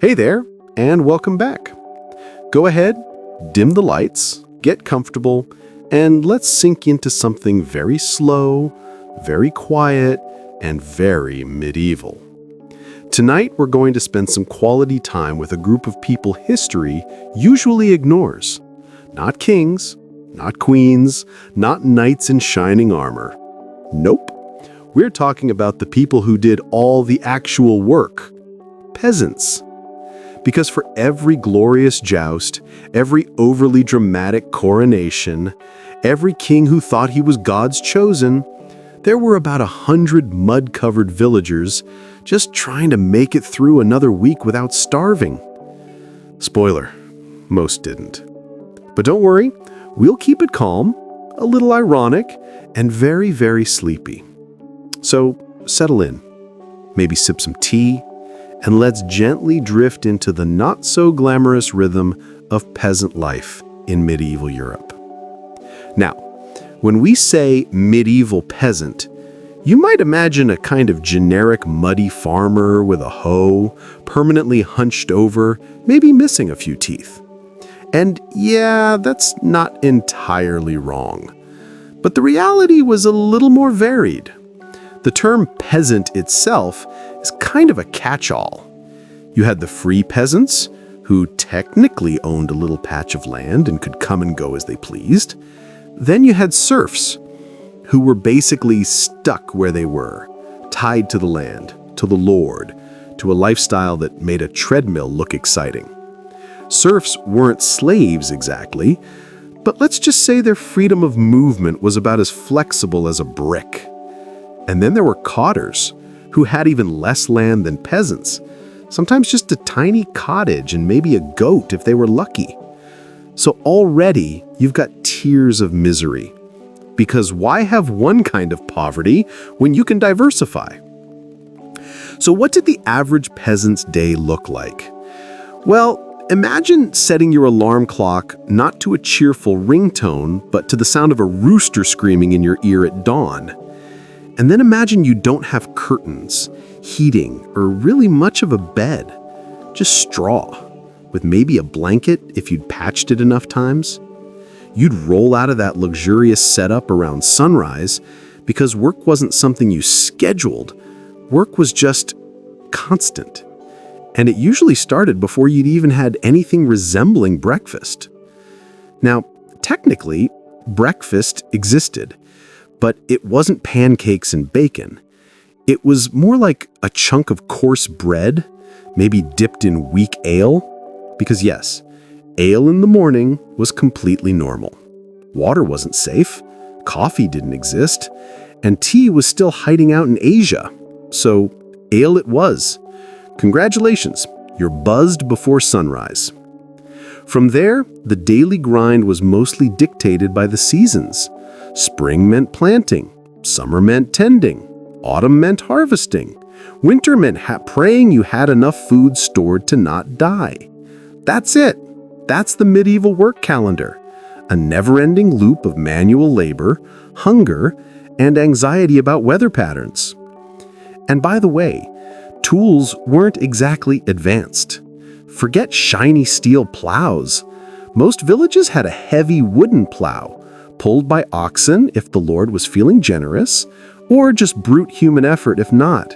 Hey there, and welcome back. Go ahead, dim the lights, get comfortable, and let's sink into something very slow, very quiet, and very medieval. Tonight, we're going to spend some quality time with a group of people history usually ignores. Not kings, not queens, not knights in shining armor. Nope. We're talking about the people who did all the actual work. Peasants. Because for every glorious joust, every overly dramatic coronation, every king who thought he was God's chosen, there were about 100 mud-covered villagers just trying to make it through another week without starving. Spoiler, most didn't. But don't worry, we'll keep it calm, a little ironic, and very, very sleepy. So settle in, maybe sip some tea, and let's gently drift into the not-so-glamorous rhythm of peasant life in medieval Europe. Now, when we say medieval peasant, you might imagine a kind of generic muddy farmer with a hoe, permanently hunched over, maybe missing a few teeth. And yeah, that's not entirely wrong. But the reality was a little more varied. The term peasant itself is kind of a catch-all. You had the free peasants, who technically owned a little patch of land and could come and go as they pleased. Then you had serfs, who were basically stuck where they were, tied to the land, to the lord, to a lifestyle that made a treadmill look exciting. Serfs weren't slaves exactly, but let's just say their freedom of movement was about as flexible as a brick. And then there were cotters, who had even less land than peasants, sometimes just a tiny cottage and maybe a goat if they were lucky. So already you've got tiers of misery. Because why have one kind of poverty when you can diversify? So what did the average peasant's day look like? Well, imagine setting your alarm clock not to a cheerful ringtone, but to the sound of a rooster screaming in your ear at dawn. And then imagine you don't have curtains, heating, or really much of a bed. Just straw, with maybe a blanket if you'd patched it enough times. You'd roll out of that luxurious setup around sunrise because work wasn't something you scheduled. Work was just constant. And it usually started before you'd even had anything resembling breakfast. Now, technically, breakfast existed. But it wasn't pancakes and bacon. It was more like a chunk of coarse bread, maybe dipped in weak ale. Because yes, ale in the morning was completely normal. Water wasn't safe, coffee didn't exist, and tea was still hiding out in Asia. So ale it was. Congratulations, you're buzzed before sunrise. From there, the daily grind was mostly dictated by the seasons. Spring meant planting, summer meant tending, autumn meant harvesting, winter meant praying you had enough food stored to not die. That's it. That's the medieval work calendar, a never-ending loop of manual labor, hunger, and anxiety about weather patterns. And by the way, tools weren't exactly advanced. Forget shiny steel plows. Most villages had a heavy wooden plow, pulled by oxen if the Lord was feeling generous, or just brute human effort if not.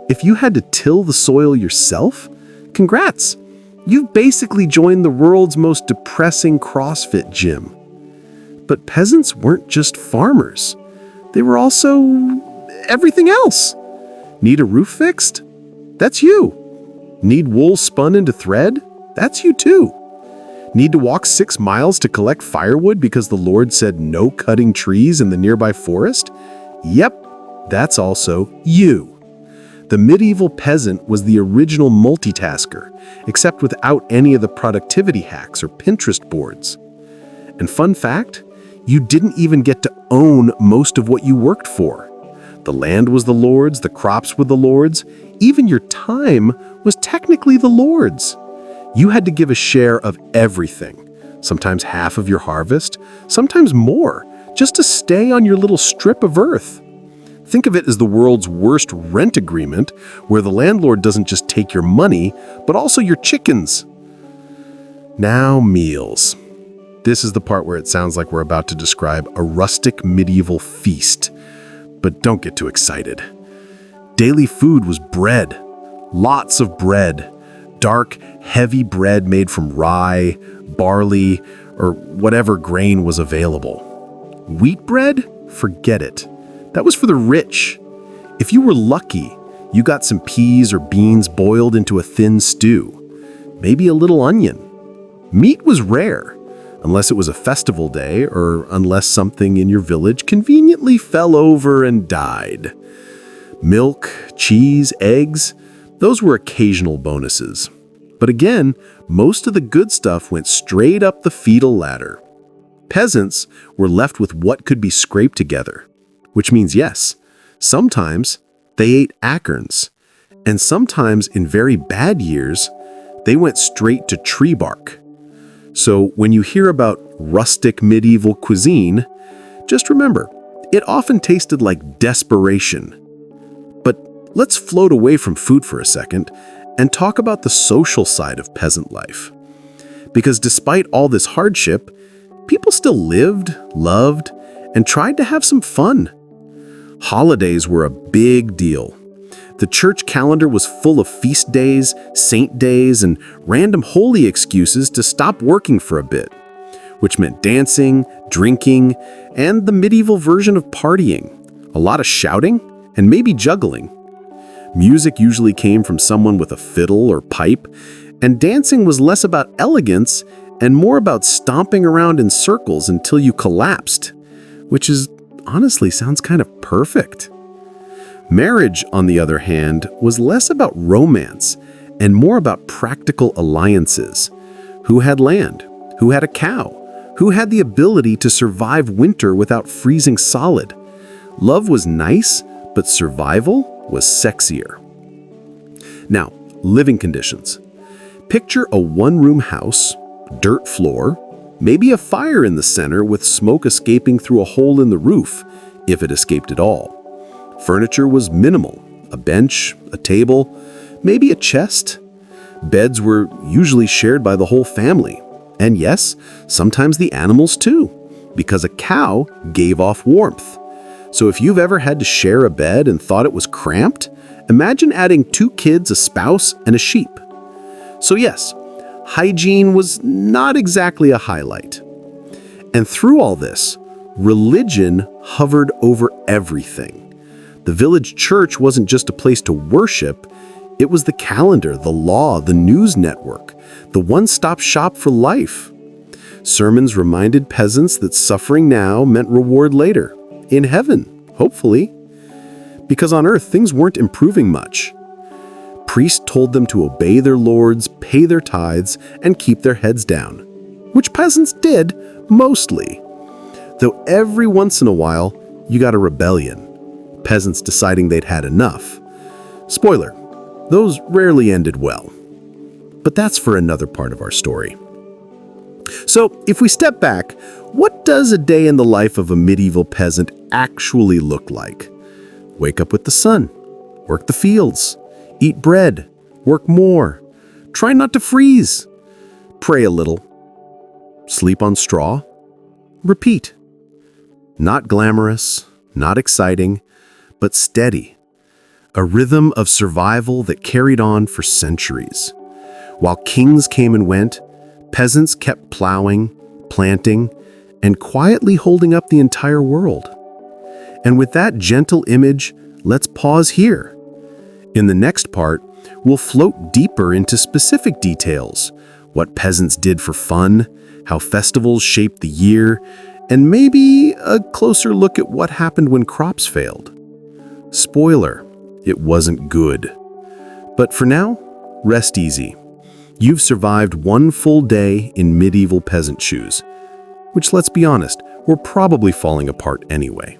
If you had to till the soil yourself, congrats! You've basically joined the world's most depressing CrossFit gym. But peasants weren't just farmers. They were also everything else. Need a roof fixed? That's you. Need wool spun into thread? That's you too. Need to walk 6 miles to collect firewood because the Lord said no cutting trees in the nearby forest? Yep, that's also you. The medieval peasant was the original multitasker, except without any of the productivity hacks or Pinterest boards. And fun fact, you didn't even get to own most of what you worked for. The land was the Lord's, the crops were the Lord's, even your time was technically the Lord's. You had to give a share of everything, sometimes half of your harvest, sometimes more, just to stay on your little strip of earth. Think of it as the world's worst rent agreement, where the landlord doesn't just take your money, but also your chickens. Now, meals. This is the part where it sounds like we're about to describe a rustic medieval feast. But don't get too excited. Daily food was bread. Lots of bread. Dark, heavy bread made from rye, barley, or whatever grain was available. Wheat bread? Forget it. That was for the rich. If you were lucky, you got some peas or beans boiled into a thin stew. Maybe a little onion. Meat was rare, unless it was a festival day or unless something in your village conveniently fell over and died. Milk, cheese, eggs, those were occasional bonuses. But again, most of the good stuff went straight up the feudal ladder. Peasants were left with what could be scraped together. Which means, yes, sometimes they ate acorns, and sometimes in very bad years, they went straight to tree bark. So when you hear about rustic medieval cuisine, just remember, it often tasted like desperation. But let's float away from food for a second and talk about the social side of peasant life. Because despite all this hardship, people still lived, loved, and tried to have some fun. Holidays were a big deal. The church calendar was full of feast days, saint days, and random holy excuses to stop working for a bit, which meant dancing, drinking, and the medieval version of partying. A lot of shouting, and maybe juggling. Music usually came from someone with a fiddle or pipe, and dancing was less about elegance and more about stomping around in circles until you collapsed, which is honestly sounds kind of perfect. Marriage, on the other hand, was less about romance and more about practical alliances. Who had land? Who had a cow? Who had the ability to survive winter without freezing solid? Love was nice, but survival was sexier. Now, living conditions. Picture a one-room house, dirt floor, maybe a fire in the center with smoke escaping through a hole in the roof, if it escaped at all. Furniture was minimal, a bench, a table, maybe a chest. Beds were usually shared by the whole family. And yes, sometimes the animals too, because a cow gave off warmth. So if you've ever had to share a bed and thought it was cramped, imagine adding 2 kids, a spouse, and a sheep. So yes, hygiene was not exactly a highlight. And through all this, religion hovered over everything. The village church wasn't just a place to worship, it was the calendar, the law, the news network, the one-stop shop for life. Sermons reminded peasants that suffering now meant reward later, in heaven, hopefully. Because on earth, things weren't improving much. Priests told them to obey their lords, pay their tithes, and keep their heads down, which peasants did, mostly. Though every once in a while, you got a rebellion, peasants deciding they'd had enough. Spoiler, those rarely ended well. But that's for another part of our story. So, if we step back, what does a day in the life of a medieval peasant actually look like? Wake up with the sun, work the fields, eat bread, work more, try not to freeze, pray a little, sleep on straw, repeat. Not glamorous, not exciting, but steady. A rhythm of survival that carried on for centuries. While kings came and went, peasants kept plowing, planting, and quietly holding up the entire world. And with that gentle image, let's pause here. In the next part, we'll float deeper into specific details, what peasants did for fun, how festivals shaped the year, and maybe a closer look at what happened when crops failed. Spoiler, it wasn't good. But for now, rest easy. You've survived one full day in medieval peasant shoes, which, let's be honest, were probably falling apart anyway.